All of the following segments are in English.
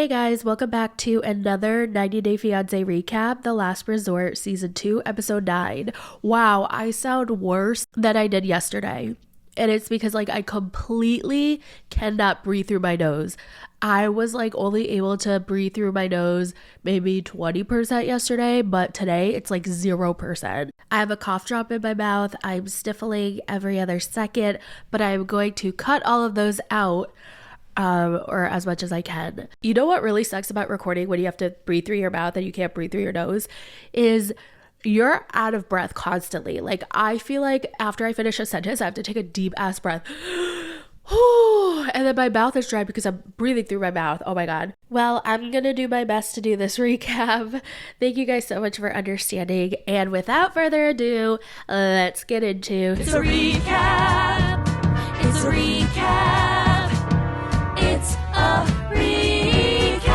Hey guys, welcome back to another 90 Day Fiancé recap, The Last Resort, Season 2, Episode 9. Wow, I sound worse than I did yesterday. And it's because I completely cannot breathe through my nose. I was only able to breathe through my nose maybe 20% yesterday, but today it's 0%. I have a cough drop in my mouth. I'm sniffling every other second, but I'm going to cut all of those out. Or as much as I can. You know what really sucks about recording when you have to breathe through your mouth and you can't breathe through your nose is you're out of breath constantly. I feel like after I finish a sentence, I have to take a deep ass breath. And then my mouth is dry because I'm breathing through my mouth. Oh my God. Well, I'm going to do my best to do this recap. Thank you guys so much for understanding. And without further ado, let's get into It's a recap. It's a recap. It's a recap.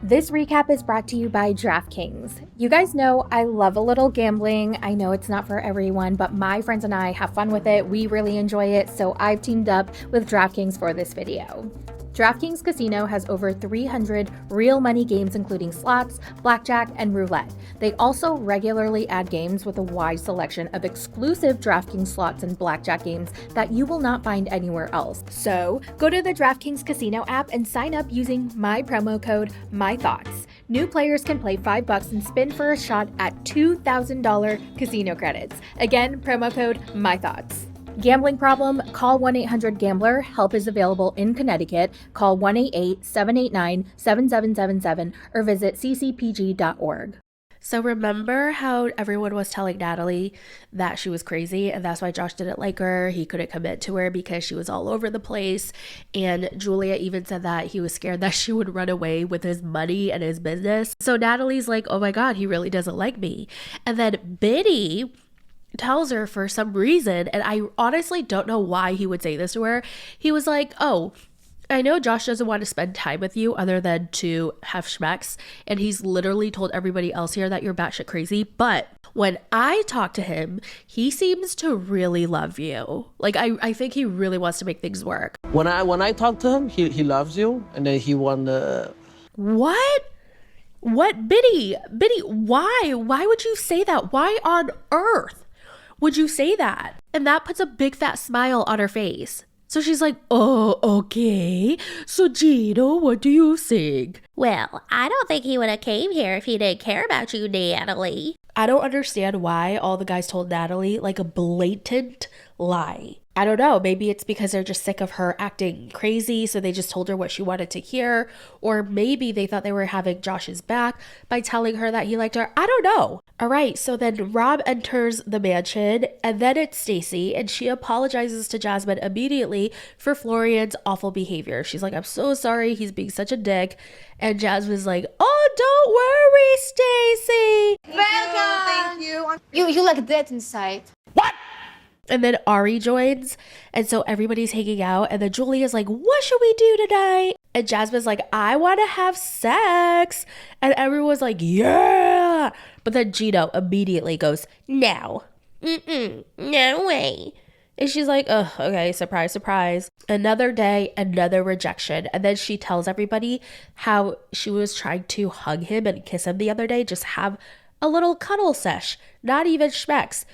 This recap is brought to you by DraftKings. You guys know I love a little gambling. I know it's not for everyone, but my friends and I have fun with it. We really enjoy it, so I've teamed up with DraftKings for this video. DraftKings Casino has over 300 real money games including slots, blackjack, and roulette. They also regularly add games with a wide selection of exclusive DraftKings slots and blackjack games that you will not find anywhere else. So, go to the DraftKings Casino app and sign up using my promo code MYTHOUGHTS. New players can play $5 and spin for a shot at $2,000 casino credits. Again, promo code MYTHOUGHTS. Gambling problem? Call 1-800-GAMBLER. Help is available in Connecticut. Call 1-888-789-7777 or visit ccpg.org. So remember how everyone was telling Natalie that she was crazy and that's why Josh didn't like her? He couldn't commit to her because she was all over the place. And Julia even said that he was scared that she would run away with his money and his business. So Natalie's like, oh my God, he really doesn't like me. And then Biddy tells her for some reason, and I honestly don't know why he would say this to her. He was like, oh, I know Josh doesn't want to spend time with you other than to have schmecks, and he's literally told everybody else here that you're batshit crazy, but when I talk to him, he seems to really love you. I think he really wants to make things work. When I talk to him, he loves you, and then he want to... What? What? Biddy, why would you say that? Why on earth would you say that? And that puts a big fat smile on her face. So she's like, oh, okay. So Gino, what do you think? Well, I don't think he would have came here if he didn't care about you, Natalie. I don't understand why all the guys told Natalie a blatant lie. I don't know. Maybe it's because they're just sick of her acting crazy, so they just told her what she wanted to hear. Or maybe they thought they were having Josh's back by telling her that he liked her. I don't know. All right, so then Rob enters the mansion, and then it's Stacy, and she apologizes to Jasmine immediately for Florian's awful behavior. She's like, I'm so sorry. He's being such a dick. And Jasmine's like, oh, don't worry, Stacy. Welcome. Thank you. You look dead inside. What? And then Ari joins, and so everybody's hanging out, and then Julia's like, what should we do tonight? And Jasmine's like, I want to have sex. And everyone's like, yeah. But then Gino immediately goes, no. No way. And she's like, oh, okay, surprise, surprise. Another day, another rejection. And then she tells everybody how she was trying to hug him and kiss him the other day, just have a little cuddle sesh, not even schmecks.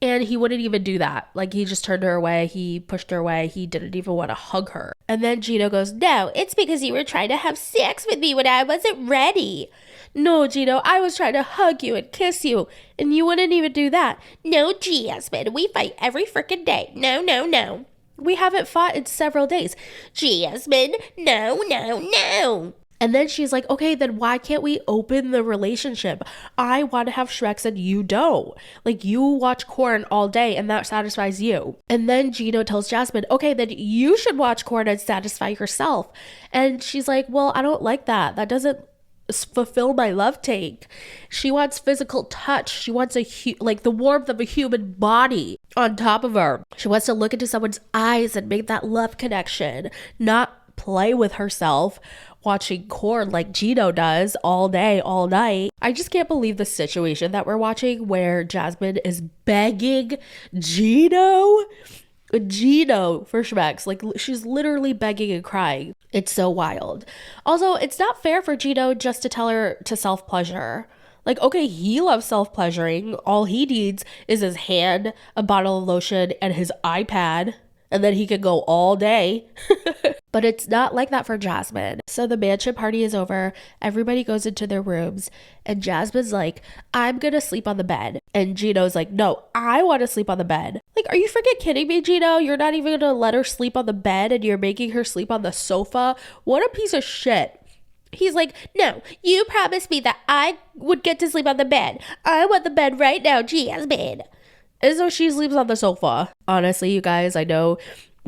And he wouldn't even do that. He just turned her away. He pushed her away. He didn't even want to hug her. And then Gino goes, no, it's because you were trying to have sex with me when I wasn't ready. No, Gino, I was trying to hug you and kiss you, and you wouldn't even do that. No, Jasmine, we fight every freaking day. No. We haven't fought in several days. Jasmine, no. And then she's like, okay, then why can't we open the relationship? I want to have Shreks and you don't. You watch corn all day and that satisfies you. And then Gino tells Jasmine, okay, then you should watch corn and satisfy yourself. And she's like, well, I don't like that. That doesn't fulfill my love tank. She wants physical touch. She wants the warmth of a human body on top of her. She wants to look into someone's eyes and make that love connection, not play with herself watching corn like Gino does all day, all night. I just can't believe the situation that we're watching where Jasmine is begging Gino Gino for schmecks. Like, she's literally begging and crying. It's so wild. Also, it's not fair for Gino just to tell her to self-pleasure. Like, okay, he loves self-pleasuring. All he needs is his hand, a bottle of lotion, and his iPad. And then he could go all day. But it's not like that for Jasmine. So the mansion party is over. Everybody goes into their rooms. And Jasmine's like, I'm going to sleep on the bed. And Gino's like, no, I want to sleep on the bed. Like, are you freaking kidding me, Gino? You're not even going to let her sleep on the bed and you're making her sleep on the sofa? What a piece of shit. He's like, no, you promised me that I would get to sleep on the bed. I want the bed right now, Jasmine. And so she sleeps on the sofa. Honestly, you guys, I know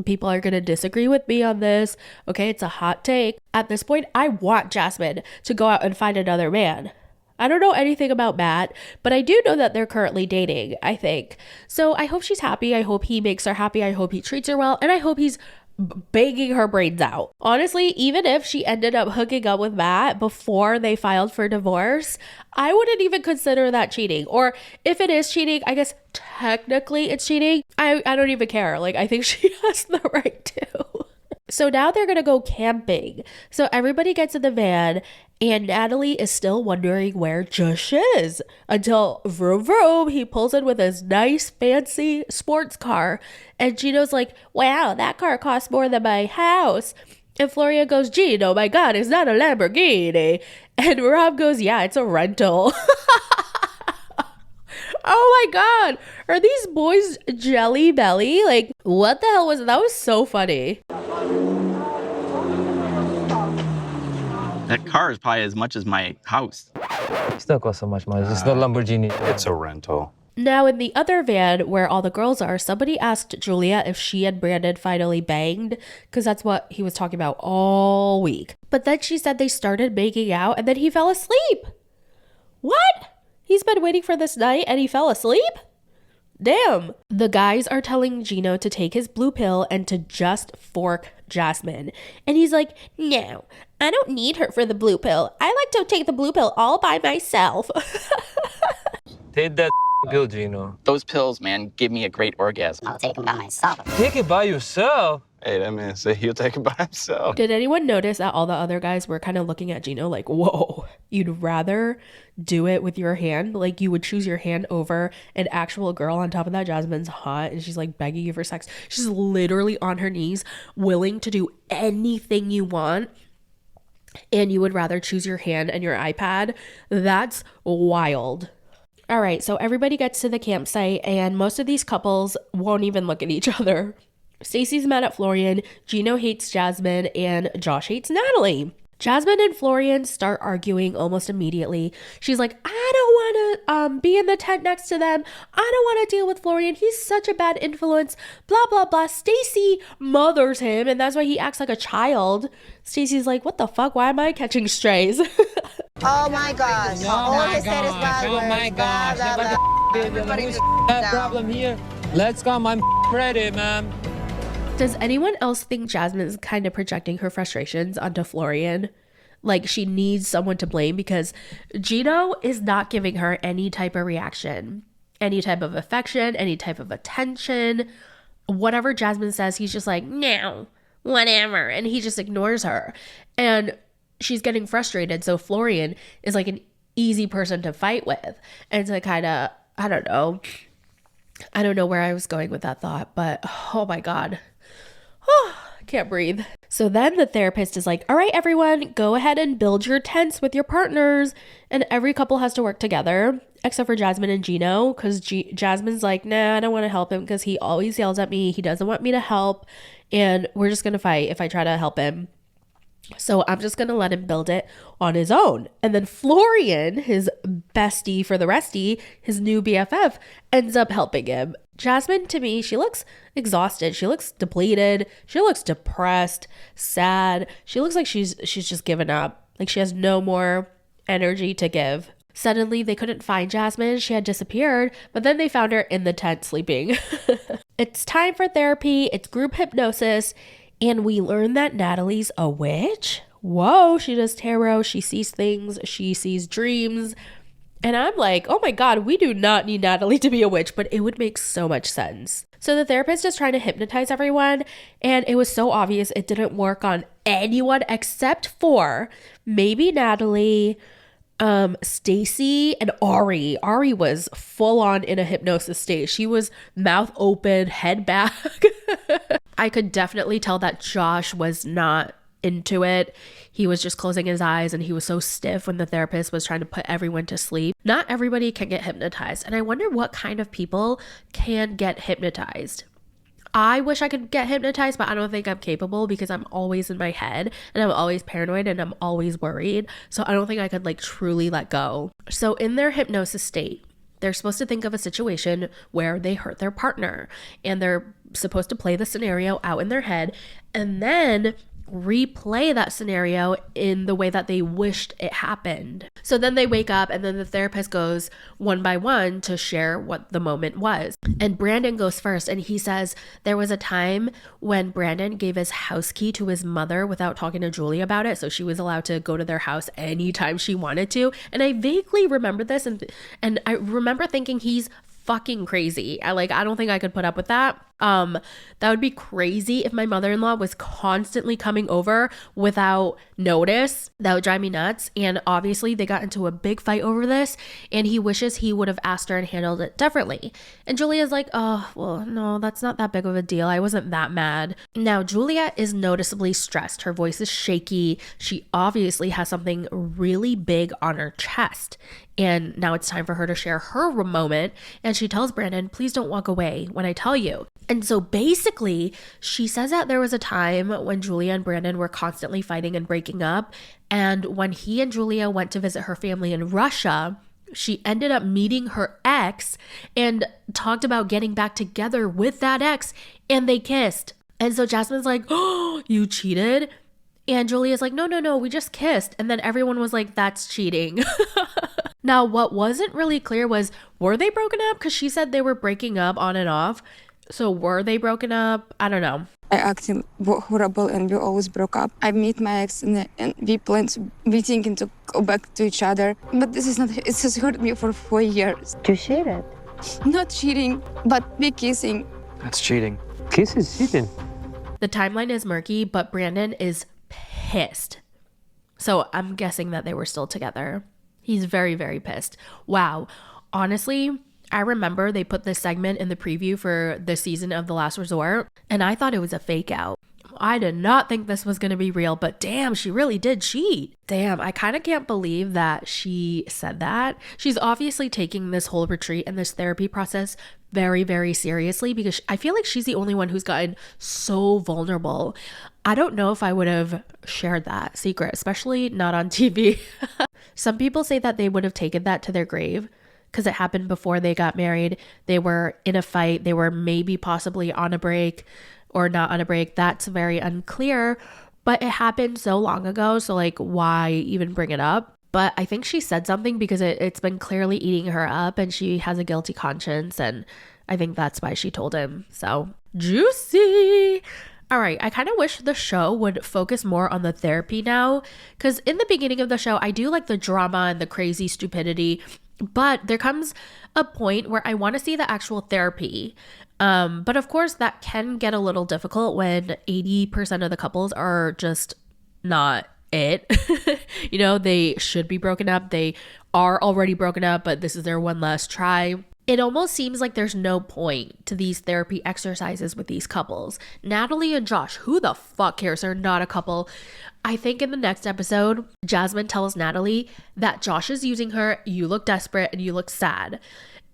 people are going to disagree with me on this. Okay, it's a hot take. At this point, I want Jasmine to go out and find another man. I don't know anything about Matt, but I do know that they're currently dating, I think. So I hope she's happy. I hope he makes her happy. I hope he treats her well. And I hope he's banging her brains out. Honestly, even if she ended up hooking up with Matt before they filed for divorce, I wouldn't even consider that cheating. Or if it is cheating, I guess technically it's cheating. I don't even care. Like, I think she has the right to. So now they're gonna go camping. So everybody gets in the van and Natalie is still wondering where Josh is until vroom vroom, he pulls in with his nice fancy sports car. And Gino's like, wow, that car costs more than my house. And Floria goes, Gino, my God, it's not a Lamborghini. And Rob goes, yeah, it's a rental. Oh my God, are these boys jelly belly? Like, what the hell was that? That was so funny. That car is probably as much as my house. It's not cost so much money. It's not Lamborghini. It's a rental. Now, in the other van where all the girls are, somebody asked Julia if she and Brandon finally banged, because that's what he was talking about all week. But then she said they started making out and then he fell asleep. What? He's been waiting for this night and he fell asleep? Damn. The guys are telling Gino to take his blue pill and to just fork Jasmine. And he's like, no, I don't need her for the blue pill. I like to take the blue pill all by myself. Take that pill, Gino. Those pills, man, give me a great orgasm. I'll take them by myself. Take it by yourself. Hey, that man said he'll take it by himself. did anyone notice that all the other guys were kind of looking at Gino like, whoa, you'd rather do it with your hand? Like, you would choose your hand over an actual girl. On top of that, Jasmine's hot and she's like begging you for sex. She's literally on her knees, willing to do anything you want. And you would rather choose your hand and your iPad? That's wild. All right, so everybody gets to the campsite and most of these couples won't even look at each other. Stacy's mad at Florian, Gino hates Jasmine, and Josh hates Natalie. Jasmine and Florian start arguing almost immediately. She's like, I don't want to be in the tent next to them. I don't want to deal with Florian. He's such a bad influence. Blah, blah, blah. Stacy mothers him, and that's why he acts like a child. Stacy's like, what the fuck? Why am I catching strays? Oh my gosh. All he said is bad words. Oh my gosh. Blah, blah, blah. Everybody's down. Problem here. Let's go. I'm ready, man. Does anyone else think Jasmine's kind of projecting her frustrations onto Florian? Like, she needs someone to blame because Gino is not giving her any type of reaction, any type of affection, any type of attention. Whatever Jasmine says, he's just like, no, whatever. And he just ignores her. And she's getting frustrated. So Florian is like an easy person to fight with. And to kind of, I don't know where I was going with that thought, but oh my God. I can't breathe. So then the therapist is like, all right, everyone, go ahead and build your tents with your partners. And every couple has to work together, except for Jasmine and Gino, because Jasmine's like, nah, I don't want to help him because he always yells at me. He doesn't want me to help. And we're just going to fight if I try to help him. So I'm just going to let him build it on his own. And then Florian, his bestie for the restie, his new BFF, ends up helping him. Jasmine, to me, she looks exhausted. She looks depleted. She looks depressed, sad. She looks like she's just given up. Like she has no more energy to give. Suddenly, they couldn't find Jasmine. She had disappeared, but then they found her in the tent sleeping. It's time for therapy. It's group hypnosis. And we learn that Natalie's a witch. Whoa, she does tarot. She sees things. She sees dreams. And I'm like, oh my God, we do not need Natalie to be a witch, but it would make so much sense. So the therapist is trying to hypnotize everyone, and it was so obvious it didn't work on anyone except for maybe Natalie, Stacy, and Ari. Ari was full on in a hypnosis state. She was mouth open, head back. I could definitely tell that Josh was not into it. He was just closing his eyes and he was so stiff when the therapist was trying to put everyone to sleep. Not everybody can get hypnotized, and I wonder what kind of people can get hypnotized. I wish I could get hypnotized, but I don't think I'm capable because I'm always in my head and I'm always paranoid and I'm always worried. So I don't think I could like truly let go. So in their hypnosis state, they're supposed to think of a situation where they hurt their partner, and they're supposed to play the scenario out in their head and then replay that scenario in the way that they wished it happened. So then they wake up, and then the therapist goes one by one to share what the moment was. And Brandon goes first, and he says there was a time when Brandon gave his house key to his mother without talking to Julie about it, so she was allowed to go to their house anytime she wanted to. And I vaguely remember this, and I remember thinking he's fucking crazy. I don't think I could put up with that. That would be crazy if my mother-in-law was constantly coming over without notice. That would drive me nuts. And obviously they got into a big fight over this, and he wishes he would have asked her and handled it differently. And Julia's like, oh, well, no, that's not that big of a deal. I wasn't that mad. Now, Julia is noticeably stressed. Her voice is shaky. She obviously has something really big on her chest. And now it's time for her to share her moment. And she tells Brandon, please don't walk away when I tell you. And so basically, she says that there was a time when Julia and Brandon were constantly fighting and breaking up. And when he and Julia went to visit her family in Russia, she ended up meeting her ex and talked about getting back together with that ex, and they kissed. And so Jasmine's like, oh, you cheated? And Julia's like, no, we just kissed. And then everyone was like, that's cheating. Now, what wasn't really clear was, were they broken up? Because she said they were breaking up on and off. So were they broken up? I don't know. I acted horrible and we always broke up. I met my ex and we thinking to go back to each other. But this is not, it has hurt me for 4 years. You cheated? Not cheating, but we kissing. That's cheating. Kiss is cheating. The timeline is murky, but Brandon is pissed. So I'm guessing that they were still together. He's very, very pissed. Wow. Honestly, I remember they put this segment in the preview for the season of The Last Resort, and I thought it was a fake out. I did not think this was going to be real, but damn, she really did cheat. Damn, I kind of can't believe that she said that. She's obviously taking this whole retreat and this therapy process very, very seriously, because I feel like she's the only one who's gotten so vulnerable. I don't know if I would have shared that secret, especially not on TV. Some people say that they would have taken that to their grave because it happened before they got married. They were in a fight. They were maybe possibly on a break or not on a break. That's very unclear, but it happened so long ago. So like, why even bring it up? But I think she said something because it's been clearly eating her up and she has a guilty conscience. And I think that's why she told him. So juicy. All right, I kind of wish the show would focus more on the therapy now, because in the beginning of the show, I do like the drama and the crazy stupidity, but there comes a point where I want to see the actual therapy. But of course, that can get a little difficult when 80% of the couples are just not it. You know, they should be broken up. They are already broken up, but this is their one last try. It almost seems like there's no point to these therapy exercises with these couples. Natalie and Josh, who the fuck cares? They're not a couple. I think in the next episode, Jasmine tells Natalie that Josh is using her, you look desperate, and you look sad.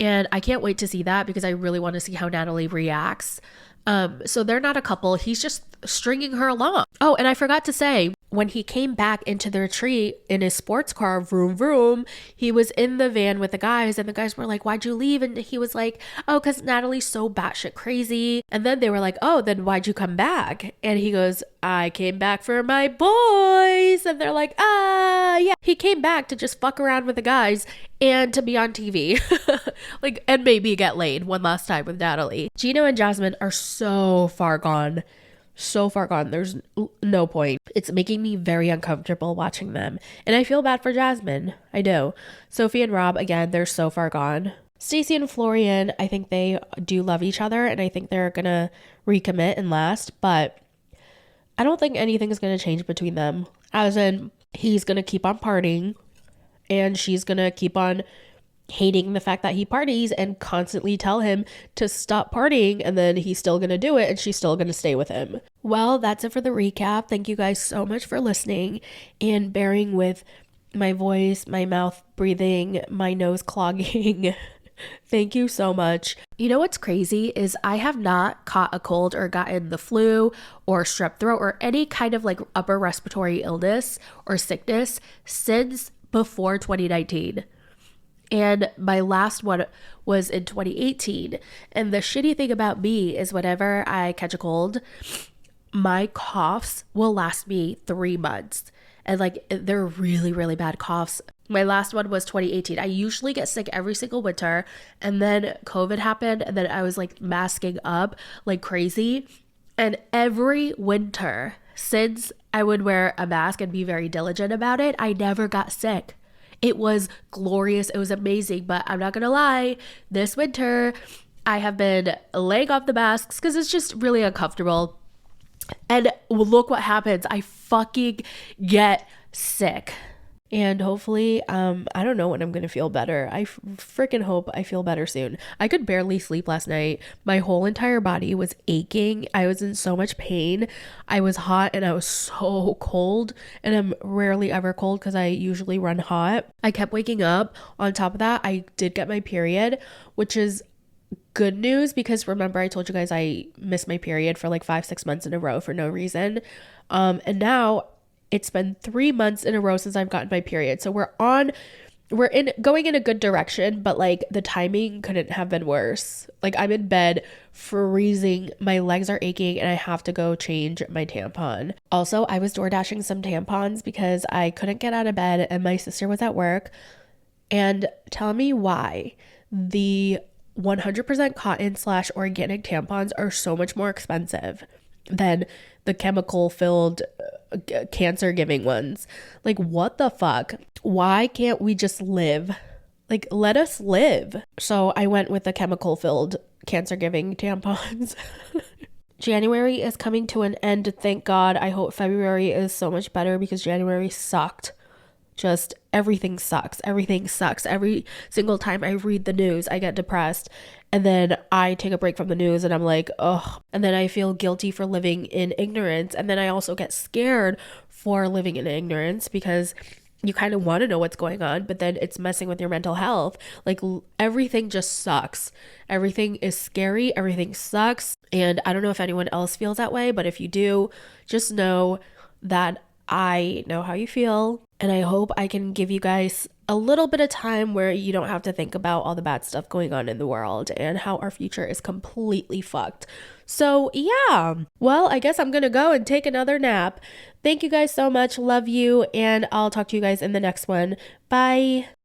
And I can't wait to see that because I really want to see how Natalie reacts. So they're not a couple. He's just stringing her along. Oh, and I forgot to say, when he came back into the retreat in his sports car, vroom, vroom, he was in the van with the guys, and the guys were like, why'd you leave? And he was like, oh, because Natalie's so batshit crazy. And then they were like, oh, then why'd you come back? And he goes, I came back for my boys. And they're like, yeah. He came back to just fuck around with the guys and to be on TV. Like, and maybe get laid one last time with Natalie. Gino and Jasmine are so far gone. So far gone. There's no point. It's making me very uncomfortable watching them. And I feel bad for Jasmine. I do. Sophie and Rob, again, they're so far gone. Stacey and Florian, I think they do love each other, and I think they're gonna recommit and last, but I don't think anything is gonna change between them. As in, he's gonna keep on partying, and she's gonna keep on hating the fact that he parties and constantly tell him to stop partying, and then he's still gonna do it, and she's still gonna stay with him. Well, that's it for the recap. Thank you guys so much for listening and bearing with my voice, my mouth breathing, my nose clogging. Thank you so much. You know what's crazy is I have not caught a cold or gotten the flu or strep throat or any kind of like upper respiratory illness or sickness since before 2019. And my last one was in 2018. And the shitty thing about me is whenever I catch a cold, my coughs will last me 3 months. And like they're really, really bad coughs. My last one was 2018. I usually get sick every single winter. And then COVID happened. And then I was like masking up like crazy. And every winter since I would wear a mask and be very diligent about it, I never got sick. It was glorious. It was amazing. But I'm not going to lie, this winter, I have been laying off the masks because it's just really uncomfortable. And look what happens. I fucking get sick. And hopefully, I don't know when I'm going to feel better. I freaking hope I feel better soon. I could barely sleep last night. My whole entire body was aching. I was in so much pain. I was hot and I was so cold. And I'm rarely ever cold because I usually run hot. I kept waking up. On top of that, I did get my period, which is good news because remember I told you guys I missed my period for like 5-6 months in a row for no reason. And now it's been 3 months in a row since I've gotten my period. So we're going in a good direction, but like the timing couldn't have been worse. Like I'm in bed freezing, my legs are aching, and I have to go change my tampon. Also, I was door dashing some tampons because I couldn't get out of bed and my sister was at work. And tell me why the 100% cotton / organic tampons are so much more expensive than the chemical filled cancer giving ones. Like what the fuck? Why can't we just live? Like let us live. So I went with the chemical filled cancer giving tampons. January is coming to an end, thank God. I hope February is so much better because January sucked. Just everything sucks. Everything sucks. Every single time I read the news, I get depressed. And then I take a break from the news and I'm like, ugh. And then I feel guilty for living in ignorance. And then I also get scared for living in ignorance because you kind of want to know what's going on, but then it's messing with your mental health. Like everything just sucks. Everything is scary. Everything sucks. And I don't know if anyone else feels that way, but if you do, just know that I know how you feel. And I hope I can give you guys a little bit of time where you don't have to think about all the bad stuff going on in the world and how our future is completely fucked. So yeah, well, I guess I'm gonna go and take another nap. Thank you guys so much. Love you. And I'll talk to you guys in the next one. Bye.